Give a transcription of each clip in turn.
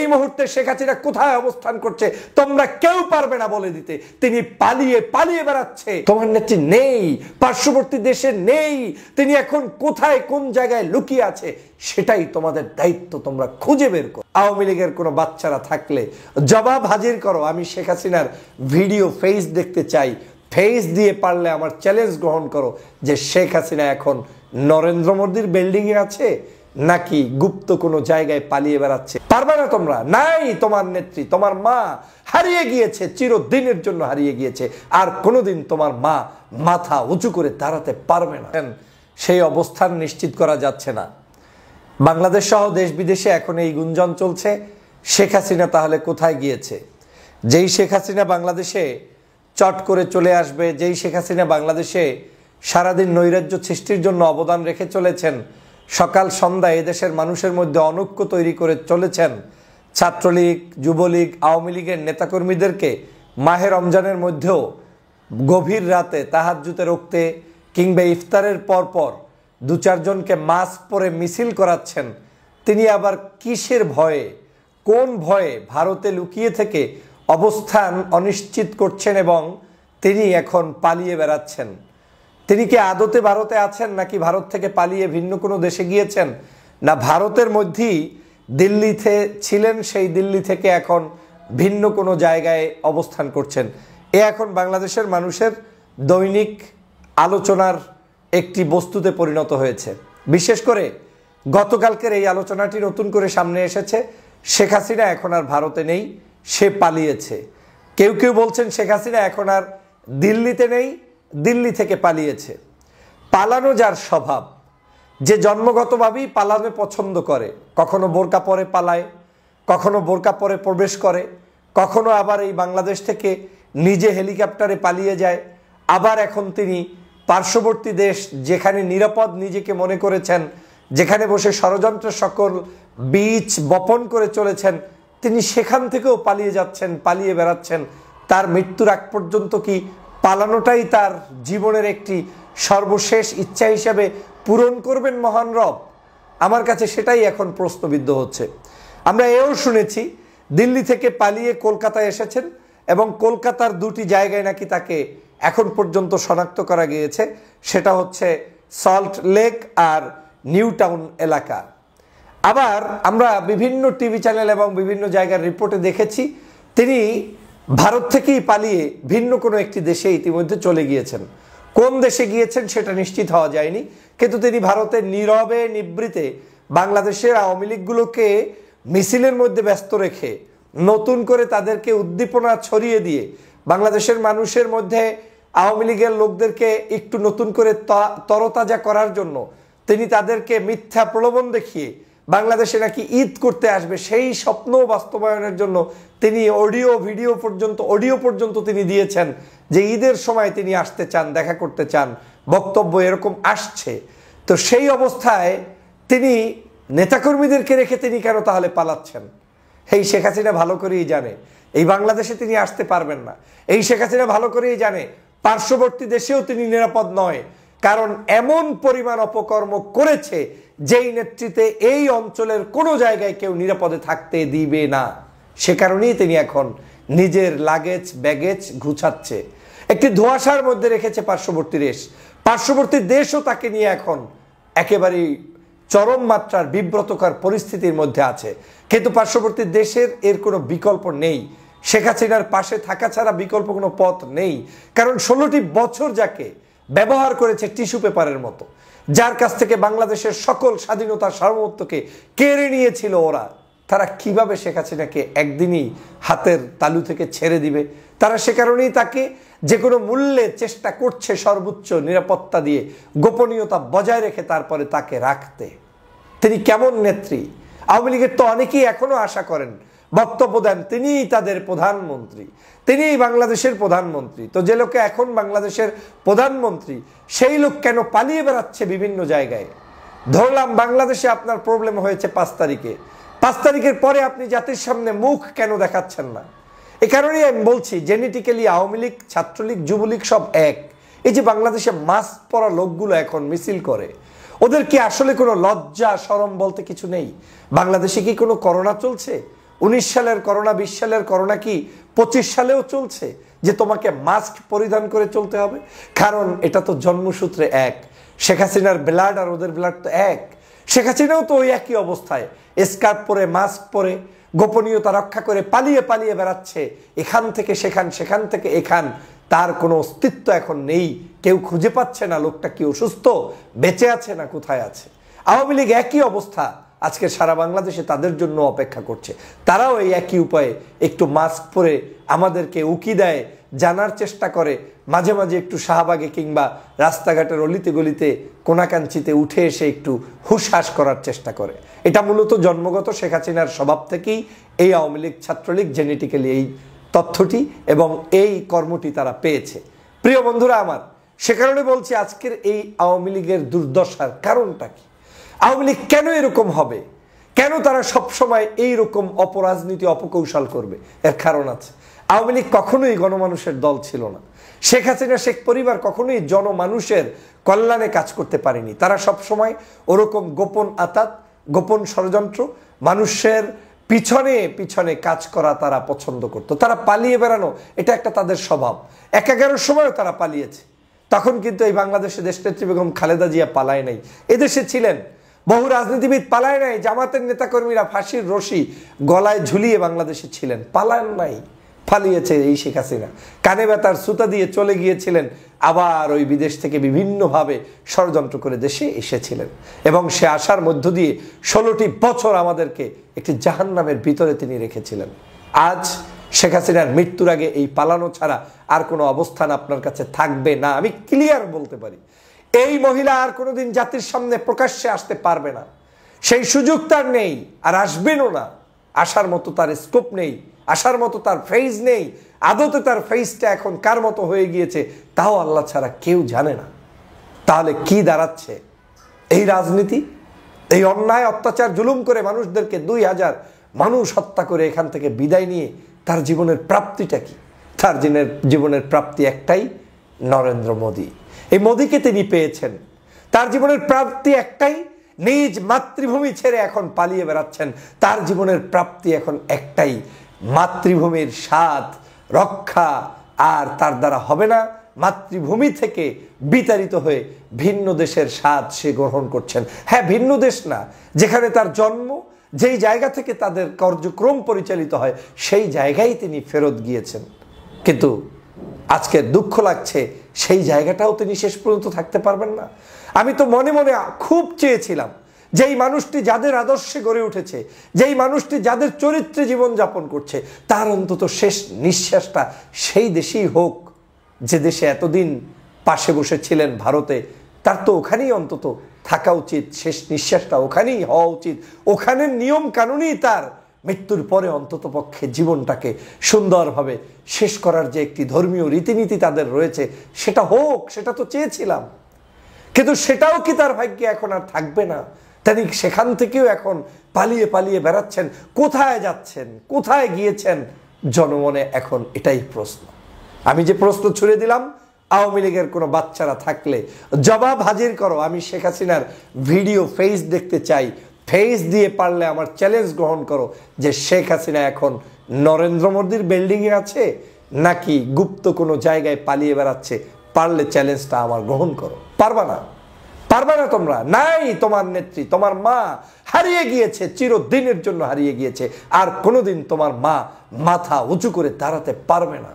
এই মুহূর্তে শেখ হাসিনা কোথায় অবস্থান করছে তোমরা কেউ পারবে না বলে দিতে। তিনি পালিয়ে পালিয়ে বেড়াচ্ছে, তোমার নেত্রী নেই, পার্শ্ববর্তী দেশে নেই, তিনি এখন কোথায় কোন জায়গায় লুকিয়ে আছে সেটাই তোমাদের দায়িত্ব, তোমরা খুঁজে বের করো। আওয়ামী লীগের কোনো বাচ্চারা থাকলে জবাব হাজির করো। আমি শেখ হাসিনার ভিডিও ফেস দেখতে চাই, ফেস দিয়ে পারলে আমার চ্যালেঞ্জ গ্রহণ করো যে শেখ হাসিনা এখন নরেন্দ্র মোদীর বিল্ডিং এ আছে নাকি গুপ্ত কোনো জায়গায় পালিয়ে বেড়াচ্ছে। পারবে না তোমরা, নাই তোমার নেত্রী, তোমার মা হারিয়ে গিয়েছে, চিরদিনের জন্য হারিয়ে গিয়েছে, আর কোনোদিন তোমার মা মাথা উঁচু করে দাঁড়াতে পারবে না। সেই অবস্থান নিশ্চিত করা যাচ্ছে না। বাংলাদেশ সহ দেশ বিদেশে এখন এই গুঞ্জন চলছে শেখ হাসিনা তাহলে কোথায় গিয়েছে। যেই শেখ হাসিনা বাংলাদেশে চট করে চলে আসবে, যেই শেখ হাসিনা বাংলাদেশে সারাদিন নৈরাজ্য সৃষ্টির জন্য অবদান রেখে চলেছেন, সকাল সন্ধ্যা এদেশের মানুষের মধ্যে অনৈক্য তৈরি করে চলেছেন, ছাত্রলীগ, যুবলীগ, আওয়ামী লীগের নেতাকর্মীদেরকে মাহে রমজানের মধ্যেও গভীর রাতে তাহাজ্জুদে রক্তে কিংবা ইফতারের পরপর দু চারজনকে মাস্ক পরে মিছিল করাচ্ছেন, তিনি আবার কিসের ভয়ে, কোন ভয়ে ভারতে লুকিয়ে থেকে অবস্থান অনিশ্চিত করছেন এবং তিনি এখন পালিয়ে বেড়াচ্ছেন। তিনি কি আদতে ভারতে আছেন নাকি ভারত থেকে পালিয়ে ভিন্ন কোনো দেশে গিয়েছেন, না ভারতের মধ্যেই দিল্লিতে ছিলেন, সেই দিল্লি থেকে এখন ভিন্ন কোনো জায়গায় অবস্থান করছেন। এ এখন বাংলাদেশের মানুষের দৈনিক আলোচনার একটি বস্তুতে পরিণত হয়েছে। বিশেষ করে গতকালকের এই আলোচনাটি নতুন করে সামনে এসেছে, শেখ হাসিনা এখন আর ভারতে নেই, সে পালিয়েছে। কেউ কেউ বলছেন শেখ হাসিনা এখন আর দিল্লিতে নেই, দিল্লি থেকে পালিয়েছে। পালানো যার স্বভাব, যে জন্মগতভাবেই পালানো পছন্দ করে, কখনো বোরকা পরে পালায়, কখনো বোরকা পরে প্রবেশ করে, কখনো আবার এই বাংলাদেশ থেকে নিজে হেলিকপ্টারে পালিয়ে যায়, আবার এখন তিনি পার্শ্ববর্তী দেশ যেখানে নিরাপদ নিজেকে মনে করেছেন, যেখানে বসে ষড়যন্ত্রের সকল বীজ বপন করে চলেছেন, তিনি সেখান থেকেও পালিয়ে যাচ্ছেন, পালিয়ে বেড়াচ্ছেন। তার মৃত্যুর আগ পর্যন্ত কি পালানোটাই তার জীবনের একটি সর্বশেষ ইচ্ছা হিসাবে পূরণ করবেন মহান রব? আমার কাছে সেটাই এখন প্রশ্নবিদ্ধ হচ্ছে। আমরা এও শুনেছি দিল্লি থেকে পালিয়ে কলকাতায় এসেছেন এবং কলকাতার দুটি জায়গায় নাকি তাকে এখন পর্যন্ত শনাক্ত করা গিয়েছে, সেটা হচ্ছে সল্ট লেক আর নিউ টাউন এলাকা। আবার আমরা বিভিন্ন টিভি চ্যানেল এবং বিভিন্ন জায়গার রিপোর্টে দেখেছি তিনি ভারত থেকেই পালিয়ে ভিন্ন কোনো একটি দেশে ইতিমধ্যে চলে গিয়েছেন। কোন দেশে গিয়েছেন সেটা নিশ্চিত হওয়া যায়নি, কিন্তু তিনি ভারতের নীরবে নিবৃতে বাংলাদেশের আওয়ামী লীগগুলোকে মিছিলের মধ্যে ব্যস্ত রেখে, নতুন করে তাদেরকে উদ্দীপনা ছড়িয়ে দিয়ে বাংলাদেশের মানুষের মধ্যে আওয়ামী লীগের লোকদেরকে একটু নতুন করে তরতাজা করার জন্য তিনি তাদেরকে মিথ্যা প্রলোভন দেখিয়ে বাংলাদেশে নাকি ঈদ করতে আসবে, সেই স্বপ্ন বাস্তবায়নের জন্য তিনি অডিও পর্যন্ত তিনি দিয়েছেন যে ঈদের সময় তিনি আসতে চান, দেখা করতে চান, বক্তব্য এরকম আসছে। তো সেই অবস্থায় তিনি নেতাকর্মীদেরকে রেখে তিনি কেন তাহলে পালাচ্ছেন? এই শেখ হাসিনা ভালো করেই জানে এই বাংলাদেশে তিনি আসতে পারবেন না। এই শেখ হাসিনা ভালো করেই জানে পার্শ্ববর্তী দেশেও তিনি নিরাপদ নয়, কারণ এমন পরিমাণ অপকর্ম করেছে যেই নেতৃত্বে এই অঞ্চলের কোনো জায়গায় কেউ নিরাপদে থাকতে দিবে না। সে কারণেই তিনি এখন নিজের লাগেজ ব্যাগেজ গুছাচ্ছে, একটি ধোঁয়াশার মধ্যে রেখেছে পার্শ্ববর্তী দেশ। পার্শ্ববর্তী দেশও তাকে নিয়ে এখন একেবারেই চরম মাত্রার বিব্রতকর পরিস্থিতির মধ্যে আছে, কিন্তু পার্শ্ববর্তী দেশের এর কোনো বিকল্প নেই। শেখ হাসিনার পাশে থাকা ছাড়া বিকল্প কোনো পথ নেই, কারণ 16টি বছর যাকে ব্যবহার করেছে টিস্যু পেপারের মতো, যার কাছ থেকে বাংলাদেশের সকল স্বাধীনতা সার্বভৌমত্বকে কেড়ে নিয়েছিল ওরা, তারা কিভাবে শেখ হাসিনাকে একদিনই হাতের তালু থেকে ছেড়ে দিবে? তারা সে কারণেই তাকে যে কোনো মূল্যে চেষ্টা করছে সর্বোচ্চ নিরাপত্তা দিয়ে, গোপনীয়তা বজায় রেখে তারপরে তাকে রাখতে। তিনি কেমন নেত্রী? আওয়ামী লীগের তো অনেকেই এখনো আশা করেন, বক্তব্য দেন তিনিই তাদের প্রধানমন্ত্রী, তিনিই বাংলাদেশের প্রধানমন্ত্রী। তো যে লোকে এখন বাংলাদেশের প্রধানমন্ত্রী, সেই লোক কেন পালিয়ে বেড়াচ্ছে বিভিন্ন জায়গায়? ধরলাম বাংলাদেশে আপনার প্রবলেম হয়েছে 5 তারিখে, 5 তারিখের পরে আপনি জাতির সামনে মুখ কেন দেখাচ্ছেন না? এ কারণেই আমি বলছি জেনেটিক্যালি আওয়ামী লীগ, ছাত্রলীগ, যুবলীগ সব এক। এই যে বাংলাদেশে মাস্ক পরা লোকগুলো এখন মিছিল করে, ওদের কি আসলে কোনো লজ্জা শরম বলতে কিছু নেই? বাংলাদেশে কি কোনো করোনা চলছে? 19 সালের করোনা, 20 সালের করোনা কি 25 সালেও চলছে, যে তোমাকে মাস্ক পরিধান করে চলতে হবে? কারণ এটা তো জন্মসূত্রে এক। শেখ হাসিনার ব্লাড আর ওদের ব্লাড তো এক। শেখ হাসিনাও তো ওই একই অবস্থায়, স্কার্ফ পরে, মাস্ক পরে, গোপনীয়তা রক্ষা করে পালিয়ে পালিয়ে বেড়াচ্ছে, এখান থেকে সেখান, সেখান থেকে এখান। তার কোনো অস্তিত্ব এখন নেই, কেউ খুঁজে পাচ্ছে না লোকটা কি অসুস্থ, বেঁচে আছে না কোথায় আছে। আওয়ামী লীগ একই অবস্থা, আজকে সারা বাংলাদেশে তাদের জন্য অপেক্ষা করছে। তারাও এই একই উপায়ে একটু মাস্ক পরে আমাদেরকে উকি দেয়, জানার চেষ্টা করে, মাঝে মাঝে একটু শাহবাগে কিংবা রাস্তাঘাটের অলিতে গলিতে কোনাকাঞ্চিতে উঠে এসে একটু হুশহাস করার চেষ্টা করে। এটা মূলত জন্মগত শেখ হাসিনার স্বভাব থেকেই এই আওয়ামী লীগ, ছাত্রলীগ জেনেটিক্যালি এই তথ্যটি এবং এই কর্মটি তারা পেয়েছে। প্রিয় বন্ধুরা আমার, সে কারণে বলছি আজকের এই আওয়ামী লীগের দুর্দশার কারণটা কি? আওয়ামী লীগ কেন এরকম হবে? কেন তারা সবসময় এইরকম অপরাজনীতি, অপকৌশল করবে? এর কারণ আছে। আওয়ামী লীগ কখনোই গণমানুষের দল ছিল না। শেখ হাসিনা, শেখ পরিবার কখনোই জনমানুষের কল্যাণে কাজ করতে পারেনি। তারা সবসময় ওরকম গোপন আতাত, গোপন ষড়যন্ত্র, মানুষের পিছনে পিছনে কাজ করা তারা পছন্দ করতো। তারা পালিয়ে বেড়ানো, এটা একটা তাদের স্বভাব। 11 সময়ও তারা পালিয়েছে। তখন কিন্তু এই বাংলাদেশে দেশনেত্রী বেগম খালেদা জিয়া পালায় নাই, এদেশে ছিলেন। বহু রাজনীতিবিদ পালায় নাই, জামাতের নেতাকর্মীরা ফাঁসির রশি গলায় ঝুলিয়ে বাংলাদেশে ছিলেন, পালান নাই, পালিয়েছে এই শেখ হাসিনা। কানে ব্যথার সুতা দিয়ে চলে গিয়েছিলেন, আবার ওই বিদেশ থেকে বিভিন্নভাবে ষড়যন্ত্র করে দেশে এসেছিলেন এবং সে আসার মধ্য দিয়ে 16টি বছর আমাদেরকে একটি জাহান্নামের ভিতরে তিনি রেখেছিলেন। আজ শেখ হাসিনার মৃত্যুর আগে এই পালানো ছাড়া আর কোনো অবস্থান আপনার কাছে থাকবে না, আমি ক্লিয়ার বলতে পারি। এই মহিলা আর কোনোদিন জাতির সামনে প্রকাশ্যে আসতে পারবে না, সেই সুযোগ তার নেই, আর আসবেনও না। আসার মতো তার স্কোপ নেই, আসার মতো তার ফেজ নেই। আদতে তার ফেজটা এখন কার মতো হয়ে গিয়েছে তাও আল্লাহ ছাড়া কেউ জানে না। তাহলে কি দাঁড়াচ্ছে এই রাজনীতি? এই অন্যায়, অত্যাচার, জুলুম করে মানুষদেরকে 2000 মানুষ হত্যা করে এখান থেকে বিদায় নিয়ে তার জীবনের প্রাপ্তিটা কি? তার জীবনের প্রাপ্তি একটাই, নরেন্দ্র মোদী। এই মোদীকে তিনি পেয়েছেন। তার জীবনের প্রাপ্তি একটাই, নিজ মাতৃভূমি ছেড়ে এখন পালিয়ে বেড়াচ্ছেন। তার জীবনের প্রাপ্তি এখন একটাই, মাতৃভূমির স্বাদ রক্ষা। আর তার দ্বারা হবে না, মাতৃভূমি থেকে বিতাড়িত হয়ে ভিন্ন দেশের স্বাদ সে গ্রহণ করছেন। হ্যাঁ, ভিন্ন দেশ না, যেখানে তার জন্ম, যেই জায়গা থেকে তাদের কার্যক্রম পরিচালিত হয়, সেই জায়গায় তিনি ফেরত গিয়েছেন। কিন্তু আজকে দুঃখ লাগছে, সেই জায়গাটাও তিনি শেষ পর্যন্ত থাকতে পারবেন না। আমি তো মনে মনে খুব চেয়েছিলাম যেই মানুষটি যাদের আদর্শে গড়ে উঠেছে, যেই মানুষটি যাদের চরিত্রে জীবনযাপন করছে, তার অন্তত শেষ নিঃশ্বাসটা সেই দেশেই হোক যে দেশে এতদিন পাশে বসেছিলেন ভারতে। তার তো ওখানেই অন্তত থাকা উচিত, শেষ নিঃশ্বাসটা ওখানেই হওয়া উচিত। ওখানের নিয়ম কানুনই তার মৃত্যুর পরে অন্তত পক্ষে জীবনটাকে সুন্দরভাবে শেষ করার যে একটি ধর্মীয় রীতিনীতি তাদের রয়েছে, সেটা হোক, সেটা তো চেয়েছিলাম। কিন্তু সেটাও কি তার ভাগ্যে এখন আর থাকবে না? তিনি সেখান থেকেও এখন পালিয়ে পালিয়ে বেড়াচ্ছেন। কোথায় যাচ্ছেন, কোথায় গিয়েছেন? জনমনে এখন এটাই প্রশ্ন। আমি যে প্রশ্ন ছুড়ে দিলাম, আওয়ামী লীগের কোনো বাচ্চারা থাকলে জবাব হাজির করো। আমি শেখ হাসিনার ভিডিও ফেস দেখতে চাই। ফেস দিয়ে পারলে আমার চ্যালেঞ্জ গ্রহণ করো যে শেখ হাসিনা এখন নরেন্দ্র মোদীর বিল্ডিংয়ে আছে নাকি গুপ্ত কোনো জায়গায় পালিয়ে বেড়াচ্ছে। পারলে চ্যালেঞ্জটা আমার গ্রহণ করো। পারবা না, পারবা না তোমরা। নাই, তোমার নেত্রী, তোমার মা হারিয়ে গিয়েছে, চিরদিনের জন্য হারিয়ে গিয়েছে। আর কোনোদিন তোমার মা মাথা উঁচু করে দাঁড়াতে পারবে না,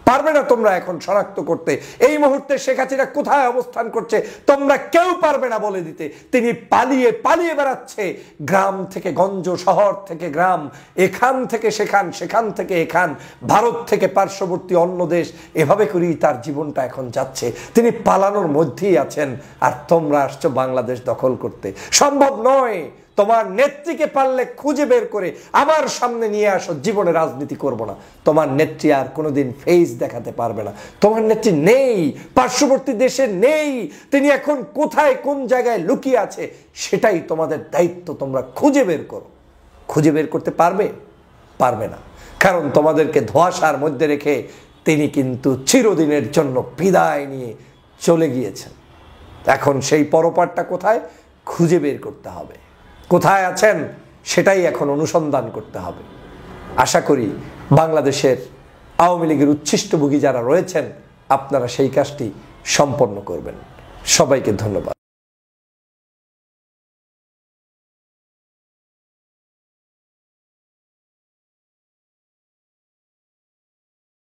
পারবে না তোমরা এখন শনাক্ত করতে এই মুহূর্তে শেখ হাসিনা কোথায় অবস্থান করছে। তোমরা কেউ পারবে না বলে দিতে। তিনি পালিয়ে পালিয়ে বেড়াচ্ছে, গ্রাম থেকে গঞ্জ, শহর থেকে গ্রাম, এখান থেকে সেখান, সেখান থেকে এখান, ভারত থেকে পার্শ্ববর্তী অন্য দেশ, এভাবে করেই তার জীবনটা এখন যাচ্ছে। তিনি পালানোর মধ্যেই আছেন, আর তোমরা আসছো বাংলাদেশ দখল করতে। সম্ভব নয়। তোমার নেত্রীকে পারলে খুঁজে বের করে আমার সামনে নিয়ে আসো, জীবনে রাজনীতি করব না। তোমার নেত্রী আর কোনোদিন ফেস দেখাতে পারবে না। তোমার নেত্রী নেই, পার্শ্ববর্তী দেশে নেই। তিনি এখন কোথায়, কোন জায়গায় লুকিয়ে আছে, সেটাই তোমাদের দায়িত্ব। তোমরা খুঁজে বের করো। খুঁজে বের করতে পারবে? পারবে না। কারণ তোমাদেরকে ধোঁয়াশার মধ্যে রেখে তিনি কিন্তু চিরদিনের জন্য বিদায় নিয়ে চলে গিয়েছেন। এখন সেই পরপারটা কোথায় খুঁজে বের করতে হবে। কোথায় আছেন সেটাই এখন অনুসন্ধান করতে হবে। আশা করি বাংলাদেশের আওয়ামী লীগের উচ্ছিষ্টভোগী যারা রয়েছেন আপনারা সেই কাজটি সম্পন্ন করবেন। সবাইকে ধন্যবাদ।